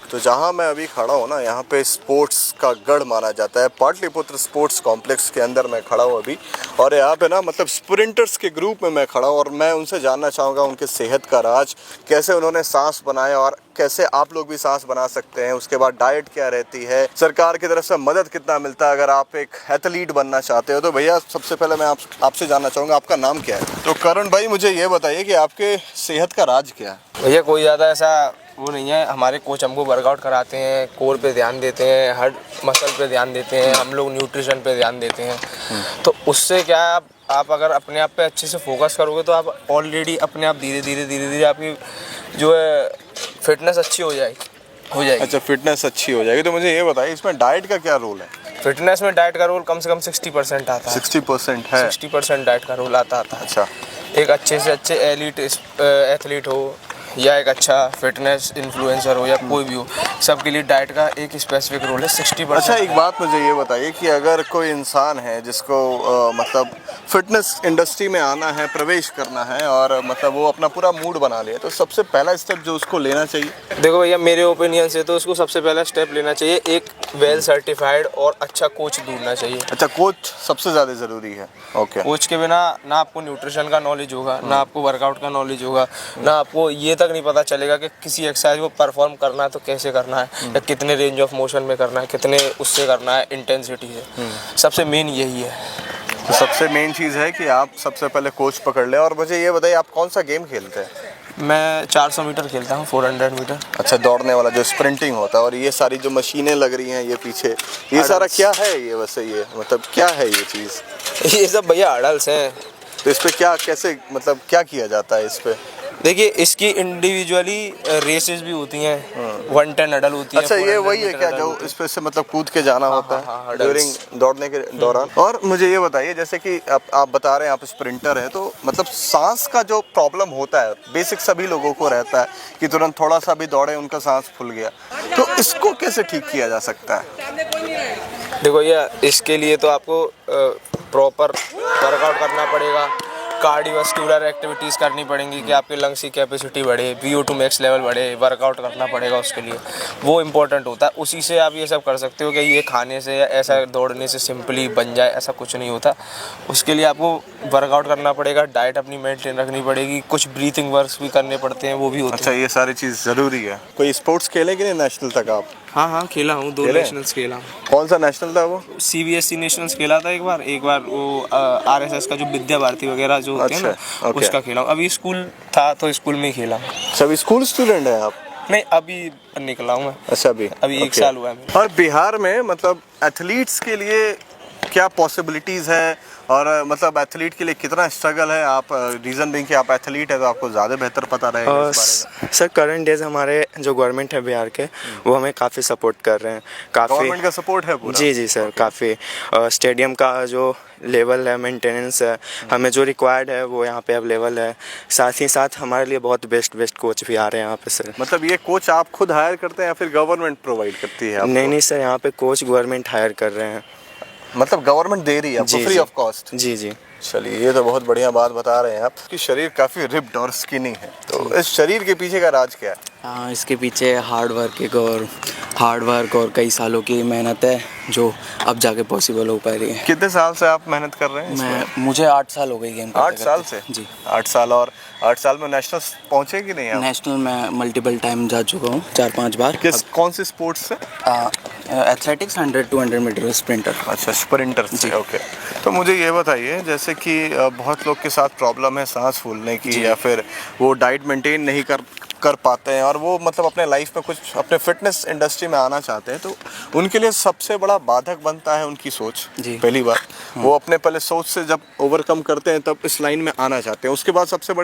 तो जहां मैं अभी खड़ा हूं ना, यहाँ पे स्पोर्ट्स का गढ़ माना जाता है। पाटलिपुत्र स्पोर्ट्स कॉम्प्लेक्स के अंदर मैं खड़ा हूं अभी, और यहाँ पे ना मतलब स्प्रिंटर्स के ग्रुप में मैं खड़ा हूं, और मैं उनसे जानना चाहूँगा उनके सेहत का राज, कैसे उन्होंने सांस बनाया और कैसे आप लोग भी सांस बना सकते हैं। उसके बाद डाइट क्या रहती है, सरकार की तरफ से मदद कितना मिलता है अगर आप एक एथलीट बनना चाहते हो। तो भैया सबसे पहले मैं आपसे जानना चाहूँगा आपका नाम क्या है। तो करण भाई मुझे ये बताइए कि आपके सेहत का राज क्या है। भैया कोई ज़्यादा ऐसा वो नहीं है, हमारे कोच हमको वर्कआउट कराते हैं, कोर पे ध्यान देते हैं, हर मसल पे ध्यान देते हैं, हम लोग न्यूट्रिशन पे ध्यान देते हैं। तो उससे क्या है, आप अगर अपने आप पे अच्छे से फोकस करोगे तो आप ऑलरेडी अपने आप धीरे धीरे आपकी जो है फिटनेस अच्छी हो जाएगी। अच्छा, फिटनेस अच्छी हो जाएगी। तो मुझे ये बताइए इसमें डाइट का क्या रोल है। फिटनेस में डाइट का रोल कम से कम 60% आता है। 60% है। 60% डाइट का रोल आता है। अच्छा, एक अच्छे से अच्छे एलीट एथलीट हो या एक अच्छा फिटनेस इन्फ्लुएंसर हो या कोई भी हो, सबके लिए डाइट का एक स्पेसिफिक रोल है 60%। अच्छा, एक बात मुझे ये बताइए कि अगर कोई इंसान है जिसको मतलब फिटनेस इंडस्ट्री में आना है, प्रवेश करना है, और मतलब वो अपना पूरा मूड बना ले, तो सबसे पहला स्टेप जो उसको लेना चाहिए। देखो भैया, मेरे ओपिनियन से तो उसको सबसे पहला स्टेप लेना चाहिए, एक वेल सर्टिफाइड और अच्छा कोच ढूंढना चाहिए। अच्छा, कोच सबसे ज़्यादा ज़रूरी है। ओके। कोच के बिना ना आपको न्यूट्रिशन का नॉलेज होगा, ना आपको वर्कआउट का नॉलेज होगा, ना आपको ये तक नहीं पता चलेगा कि किसी एक्सरसाइज को परफॉर्म करना है तो कैसे करना है, या कितने रेंज ऑफ मोशन में करना है, कितने उससे करना है इंटेंसिटी से। सबसे मेन यही है। तो सबसे मेन चीज़ है कि आप सबसे पहले कोच पकड़ लें। और मुझे ये बताइए आप कौन सा गेम खेलते हैं। मैं 400 मीटर खेलता हूँ, 400 मीटर। अच्छा, दौड़ने वाला जो स्प्रिंटिंग होता है। और ये सारी जो मशीनें लग रही हैं ये पीछे, ये सारा क्या है, ये वैसे ये मतलब क्या है ये चीज़। ये सब भैया हडल्स हैं। तो इस पे क्या कैसे मतलब क्या किया जाता है इस पे। देखिए, इसकी इंडिविजुअली रेसेस भी होती हैं, 110 हडल होती है। अच्छा, ये वही है क्या जो इस पे से मतलब कूद के जाना होता है ड्यूरिंग दौड़ने के दौरान। और मुझे ये बताइए जैसे कि आप बता रहे हैं आप स्प्रिंटर हैं, तो मतलब सांस का जो प्रॉब्लम होता है बेसिक सभी लोगों को रहता है कि तुरंत थोड़ा सा भी दौड़े उनका सांस फूल गया, तो इसको कैसे ठीक किया जा सकता है। देखो ये इसके लिए तो आपको प्रॉपर वर्कआउट करना पड़ेगा, कार्डियोवास्कुलर एक्टिविटीज़ करनी पड़ेंगी कि आपके लंग्स की कैपेसिटी बढ़े, VO2 मैक्स लेवल बढ़े, वर्कआउट करना पड़ेगा उसके लिए, वो इम्पोर्टेंट होता है। उसी से आप ये सब कर सकते हो कि ये खाने से या ऐसा दौड़ने से सिंपली बन जाए, ऐसा कुछ नहीं होता। उसके लिए आपको वर्कआउट करना पड़ेगा, डाइट अपनी मेंटेन रखनी पड़ेगी, कुछ ब्रीथिंग वर्क्स भी करने पड़ते हैं, वो भी होते हैं। अच्छा, ये सारी चीज़ ज़रूरी है। कोई स्पोर्ट्स खेले कि नहीं नेशनल तक आप। हाँ, खेला हूँ, 2 नेशनल्स खेला हूँ। कौन सा नेशनल था वो। CBSE नेशनल्स खेला था एक बार वो RSS का जो विद्या भारती वगैरह जो होते हैं ना, उसका खेला हूँ। अभी स्कूल था तो स्कूल में ही खेला। सभी स्कूल स्टूडेंट हैं आप। नहीं, अभी निकला हूँ मैं। अच्छा, अभी 1 साल हुआ है। और बिहार में मतलब एथलीट्स के लिए क्या पॉसिबिलिटीज़ है, और मतलब एथलीट के लिए कितना स्ट्रगल है। आप रीज़न दें कि आप एथलीट है तो आपको ज़्यादा बेहतर पता रहेगा इस बारे में। सर, करंट डेज हमारे जो गवर्नमेंट है बिहार के, वो हमें काफ़ी सपोर्ट कर रहे हैं। काफ़ी गवर्नमेंट का सपोर्ट है पूरा। जी सर, काफ़ी स्टेडियम का जो लेवल है, मेंटेनेंस है, हमें जो रिक्वायर्ड है वो यहाँ पे अवेलेबल है। साथ ही साथ हमारे लिए बहुत बेस्ट कोच भी आ रहे हैं यहाँ पे सर। मतलब ये कोच आप खुद हायर करते हैं या फिर गवर्नमेंट प्रोवाइड करती है आपको? नहीं सर, यहाँ पे कोच गवर्नमेंट हायर कर रहे हैं। मतलब गवर्नमेंट दे रही है आपको फ्री ऑफ कॉस्ट। जी। चलिए, ये तो बहुत बढ़िया बात बता रहे हैं आप कि शरीर काफ़ी रिप्ड और स्किनी है। तो इस शरीर के पीछे का राज क्या है। हाँ, इसके पीछे हार्ड वर्क और कई सालों की मेहनत है जो अब जाके पॉसिबल हो पा रही है। कितने साल से आप मेहनत कर रहे हैं। मुझे 8 साल हो गई गेम करते। 8 साल से जी। 8 साल। और 8 साल में नेशनल पहुंचे कि नहीं आप? नेशनल में मल्टीपल टाइम जा चुका हूँ, 4-5 बार। कौन से स्पोर्ट्स से। Athletics, 100-200 metre sprinter. अच्छा, स्प्रिंटर से। ओके। तो मुझे ये बताइए जैसे कि बहुत लोग के साथ प्रॉब्लम है सांस फूलने की, या फिर वो डाइट मेंटेन नहीं कर पाते हैं और वो मतलब अपने लाइफ में कुछ अपने फिटनेस इंडस्ट्री में आना चाहते हैं, तो उनके लिए सबसे बड़ा बाधक बनता है उनकी सोच। पहली बात वो अपने पहले सोच से जब ओवरकम करते हैं तब इस लाइन में आना चाहते हैं। उसके बाद सबसे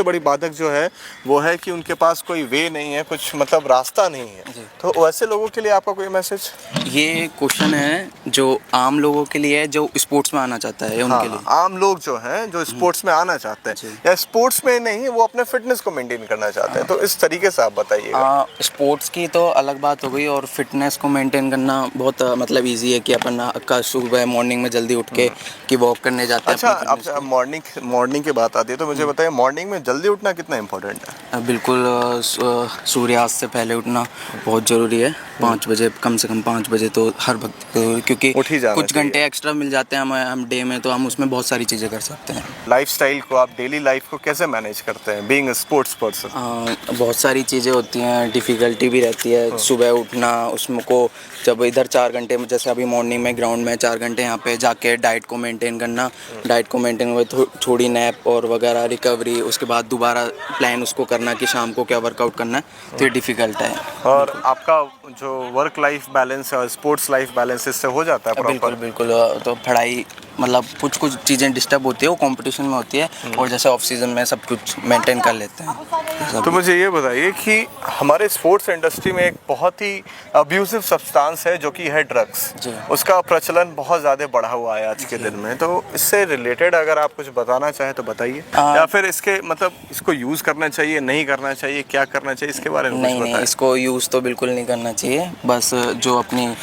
बड़ी बाधक जो है वो है कि उनके पास कोई वे नहीं है, कुछ मतलब रास्ता नहीं है। तो वैसे लोगों के लिए आपका कोई मैसेज। ये क्वेश्चन है जो आम लोगों के लिए, जो स्पोर्ट्स में आना चाहता है उनके लिए। आम लोग जो हैं जो स्पोर्ट्स में आना चाहते हैं, या स्पोर्ट्स में नहीं, वो अपने फिटनेस को मेंटेन करना चाहते हैं। करते हैं, तो इस तरीके से आप बताइएगा। स्पोर्ट्स की तो अलग बात हो गई, और फिटनेस को मेंटेन करना बहुत मतलब इजी है कि अपन का सुबह मॉर्निंग में जल्दी उठ के कि वॉक करने जाते हैं। अच्छा, अपनी अब fitness मॉर्निंग की बात आती है तो मुझे बताइए, मॉर्निंग में जल्दी उठना कितना इंपॉर्टेंट है? बिल्कुल सूर्यास्त से पहले उठना बहुत ज़रूरी है। 5 बजे, कम से कम 5 बजे तो हर वक्त, क्योंकि उठ ही जाना कुछ चाहिए। घंटे एक्स्ट्रा मिल जाते हैं हम डे में, तो हम उसमें बहुत सारी चीज़ें कर सकते हैं। लाइफस्टाइल को, आप डेली लाइफ को कैसे मैनेज करते हैं बीइंग अ स्पोर्ट्स पर्सन? बहुत सारी चीज़ें होती हैं, डिफ़िकल्टी भी रहती है सुबह उठना। उसमें को जब इधर 4 घंटे में, जैसे अभी मॉर्निंग में ग्राउंड में 4 घंटे यहाँ पे जाके डाइट को मेंटेन करना, डाइट को मेंटेन हुए थोड़ी नैप और वगैरह रिकवरी, उसके बाद दोबारा प्लान उसको करना कि शाम को क्या वर्कआउट करना है, तो ये डिफ़िकल्ट है। और आपका जो वर्क लाइफ बैलेंस है और स्पोर्ट्स लाइफ बैलेंस इससे हो जाता है बिल्कुल प्रॉपर? बिल्कुल। तो पढ़ाई मतलब कुछ चीज़ें डिस्टर्ब होती है, वो कंपटीशन में होती है, और जैसे ऑफ सीजन में सब कुछ मेंटेन कर लेते हैं। तो मुझे ये बताइए कि हमारे स्पोर्ट्स इंडस्ट्री में एक बहुत ही अब्यूजिव सब्सटेंस है जो कि है ड्रग्स। जी। उसका प्रचलन बहुत ज़्यादा बढ़ा हुआ है आज के दिन में, तो इससे रिलेटेड अगर आप कुछ बताना चाहें तो बताइए, या फिर इसके मतलब इसको यूज़ करना चाहिए, नहीं करना चाहिए, क्या करना चाहिए, इसके बारे में कुछ नहीं, बताएं। इसको यूज़ तो बिल्कुल नहीं करना चाहिए। बस जो अपनी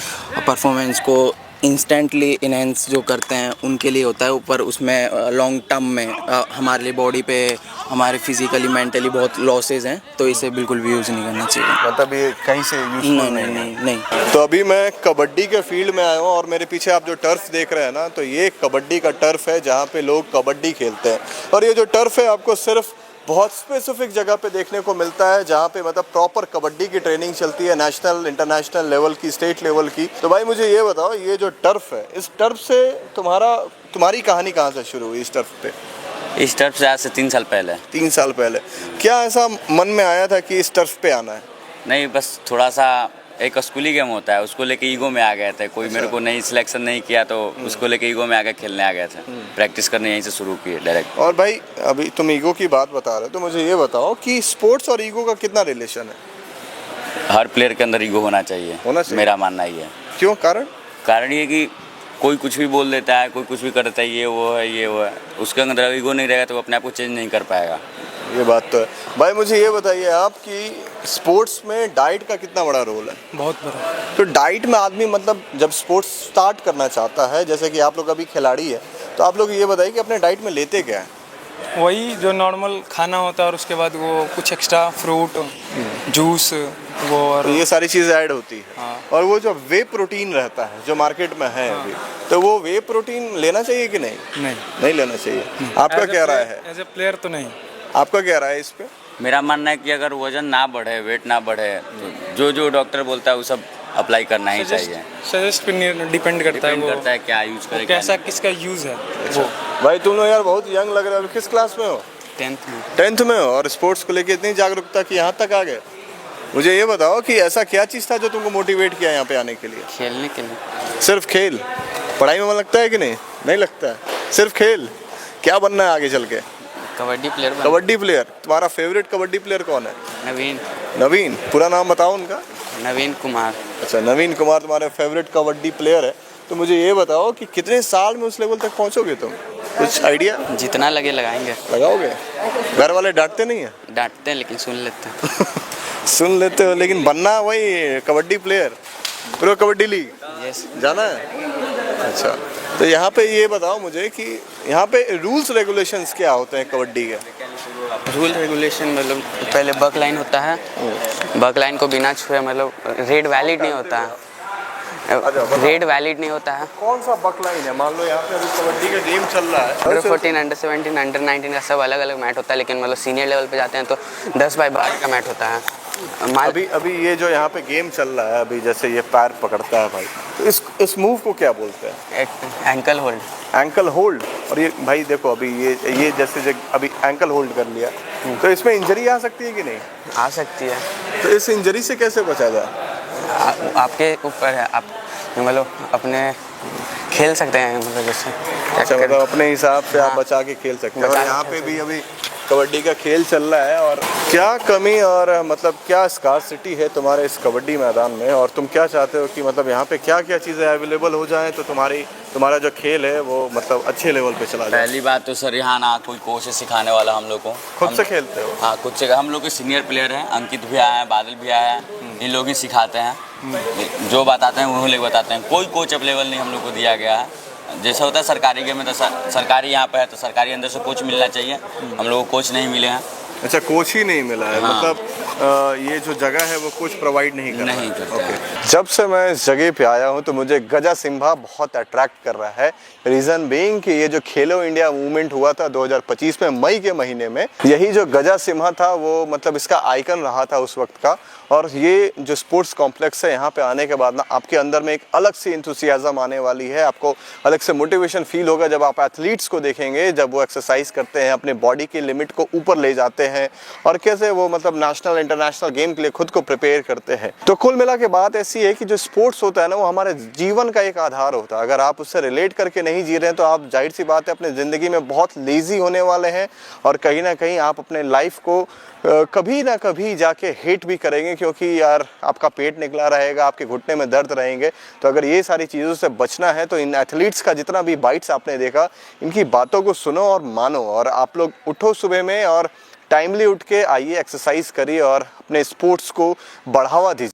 परफॉर्मेंस को इंस्टेंटली इनहेंस जो करते हैं उनके लिए होता है, ऊपर उसमें लॉन्ग टर्म में हमारे लिए बॉडी पे, हमारे फिजिकली मेंटली बहुत लॉसेज हैं, तो इसे बिल्कुल भी यूज़ नहीं करना चाहिए। मतलब ये कहीं से यूज़फुल नहीं नहीं नहीं है। नहीं नहीं। तो अभी मैं कबड्डी के फील्ड में आया हूँ और मेरे पीछे आप जो टर्फ देख रहे हैं ना, तो ये कबड्डी का टर्फ है जहाँ पे लोग कबड्डी खेलते हैं। और ये जो टर्फ है आपको सिर्फ बहुत स्पेसिफिक जगह पे देखने को मिलता है, जहाँ पे मतलब प्रॉपर कबड्डी की ट्रेनिंग चलती है, नेशनल इंटरनेशनल लेवल की, स्टेट लेवल की। तो भाई मुझे ये बताओ, ये जो टर्फ है, इस टर्फ से तुम्हारी कहानी कहाँ से शुरू हुई इस टर्फ पे? इस टर्फ से आज से 3 साल पहले। 3 साल पहले क्या ऐसा मन में आया था कि इस टर्फ पे आना है? नहीं, बस थोड़ा सा एक स्कूली गेम होता है, उसको लेके ईगो में आ गए थे। कोई मेरे को नहीं सिलेक्शन नहीं किया तो उसको लेके ईगो में आके खेलने आ गए थे। प्रैक्टिस करने यहीं से शुरू की डायरेक्ट। और भाई अभी तुम ईगो की बात बता रहे हो, तो मुझे ये बताओ कि स्पोर्ट्स और ईगो का कितना रिलेशन है? हर प्लेयर के अंदर ईगो होना चाहिए, मेरा मानना ये है। क्यों, कारण? कारण ये कि कोई कुछ भी बोल देता है, कोई कुछ भी करता है, ये वो है, उसके अंदर ईगो नहीं रहेगा तो वो अपने आप को चेंज नहीं कर पाएगा। ये बात तो है। भाई मुझे ये बताइए आप कि स्पोर्ट्स में डाइट का कितना बड़ा रोल है? बहुत बड़ा। तो डाइट में आदमी मतलब जब स्पोर्ट्स स्टार्ट करना चाहता है, जैसे कि आप लोग अभी खिलाड़ी है, तो आप लोग ये बताइए कि अपने डाइट में लेते क्या है? वही जो नॉर्मल खाना होता है, और उसके बाद वो कुछ एक्स्ट्रा फ्रूट, जूस, वो और तो ये सारी चीज़ें ऐड होती है। हाँ। और वो जो वे प्रोटीन रहता है जो मार्केट में है अभी, तो वो वे प्रोटीन लेना चाहिए कि नहीं? नहीं लेना चाहिए। आपका क्या राय है? एज ए प्लेयर तो नहीं। आपका क्या राय है इस पे? मेरा मानना है कि अगर वजन ना बढ़े, वेट ना बढ़े, तो जो डॉक्टर बोलता है वो सब अप्लाई करना ही चाहिए। सजेस्ट पे डिपेंड करता है, डिपेंड वो करता है क्या यूज करें, कैसा किसका यूज़ है वो। भाई तुम लोग यार बहुत यंग लग रहे हो। किस क्लास में हो? 10th में। 10th में हो और स्पोर्ट्स को लेके इतनी जागरूकता कि यहाँ तक आ गए। मुझे ये बताओ कि ऐसा क्या चीज़ था जो तुमको मोटिवेट किया यहाँ पे आने के लिए? खेलने के लिए। सिर्फ खेल? पढ़ाई में मन लगता है कि नहीं? नहीं लगता है, सिर्फ खेल। क्या बनना है आगे चल के? कबड्डी प्लेयर। कबड्डी प्लेयर। तुम्हारा फेवरेट कबड्डी प्लेयर कौन है? नवीन। नवीन? पूरा नाम बताओ उनका। नवीन कुमार। अच्छा, नवीन कुमार तुम्हारे फेवरेट कबड्डी प्लेयर है। तो मुझे ये बताओ कि कितने साल में उस लेवल तक पहुँचोगे तुम? कुछ आइडिया? जितना लगे लगाएंगे। लगाओगे? घर वाले डांटते नहीं है? डांटते हैं लेकिन सुन लेते हैं। सुन लेते हो, लेकिन बनना वही kabaddi player, pro kabaddi league yes. जाना है? अच्छा, तो यहाँ पे ये बताओ मुझे कि यहाँ पे रूल्स रेगुलेशंस क्या होते हैं कबड्डी के? रूल रेगुलेशन मतलब पहले बक लाइन होता है, बक लाइन को बिना छुए मतलब रेड वैलिड नहीं होता है, रेड वैलिड नहीं होता है। कौन सा बक लाइन है? मान लो यहाँ पे अभी कबड्डी का गेम चल रहा है, अंडर 14, अंडर 17, अंडर 19 का सब अलग अलग मैच होता है, लेकिन मतलब सीनियर लेवल पे जाते हैं तो 10x12 का मैच होता है। अभी ये जो यहाँ पे गेम चल रहा है, अभी जैसे ये पैर पकड़ता है भाई, तो इस मूव को क्या बोलते हैं? Ankle hold. Ankle hold. और ये भाई देखो अभी ये जैसे अभी एंकल होल्ड कर लिया, तो इसमें इंजरी आ सकती है कि नहीं? आ सकती है। तो इस इंजरी से कैसे बचा जाए? आपके ऊपर है, आप मतलब अपने खेल सकते हैं, मतलब जैसे अच्छा, मतलब अपने हिसाब से आप हाँ। बचा के खेल सकते हैं। और बचा के यहाँ खेल पे भी अभी कबड्डी का खेल चल रहा है और क्या कमी और मतलब क्या स्कार्सिटी है तुम्हारे इस कबड्डी मैदान में, और तुम क्या चाहते हो कि मतलब यहाँ पे क्या क्या चीज़ें अवेलेबल हो जाएं तो तुम्हारा जो खेल है वो मतलब अच्छे लेवल पे चला जाए? पहली बात तो सर यहाँ ना कोई कोच है सिखाने वाला हम लोग को, खुद से खेलते हो? हाँ खुद से। हम लोग के सीनियर प्लेयर हैं, अंकित भी आए हैं, बादल भी आए हैं, इन लोग ही सिखाते हैं। जो बताते हैं वही लोग बताते हैं। कोई कोच अवेलेबल नहीं हम लोग को दिया गया है। जैसा होता है सरकारी गेम में, तो सरकारी यहाँ पे है तो सरकारी अंदर से कोच मिलना चाहिए, हम लोग को कोच नहीं मिले हैं। अच्छा, कोच ही नहीं मिला है? हाँ। मतलब ये जो जगह है वो कोच प्रोवाइड नहीं कर रहा है? नहीं करते हैं। जब से मैं इस जगह पे आया हूँ तो मुझे गजा सिम्हा बहुत अट्रैक्ट कर रहा है। रीज़न बीइंग कि ये जो खेलो इंडिया मूवमेंट हुआ था 2025 में मई के महीने में, यही जो गजा सिम्हा था वो मतलब इसका आइकन रहा था उस वक्त का। और ये जो स्पोर्ट्स कॉम्प्लेक्स है यहाँ पे आने के बाद ना आपके अंदर में एक अलग सी इंथुसियाज्म आने वाली है। आपको अलग से मोटिवेशन फील होगा जब आप एथलीट्स को देखेंगे, जब वो एक्सरसाइज करते हैं, अपने बॉडी की लिमिट को ऊपर ले जाते हैं और कैसे वो मतलब नेशनल इंटरनेशनल गेम के लिए खुद को प्रिपेयर करते हैं। तो कुल मिला के बात ऐसी है कि जो स्पोर्ट्स होता है ना वो हमारे जीवन का एक आधार होता है। अगर आप उससे रिलेट करके नहीं जी रहे हैं तो आप जाहिर सी बात है अपने ज़िंदगी में बहुत लेज़ी होने वाले हैं और कहीं ना कहीं आप अपने लाइफ को कभी ना कभी जाके हेट भी करेंगे, क्योंकि यार आपका पेट निकला रहेगा, आपके घुटने में दर्द रहेंगे। तो अगर ये सारी चीज़ों से बचना है तो इन एथलीट्स का जितना भी बाइट्स आपने देखा, इनकी बातों को सुनो और मानो, और आप लोग उठो सुबह में और टाइमली उठ के आइए, एक्सरसाइज करिए और अपने स्पोर्ट्स को बढ़ावा दीजिए।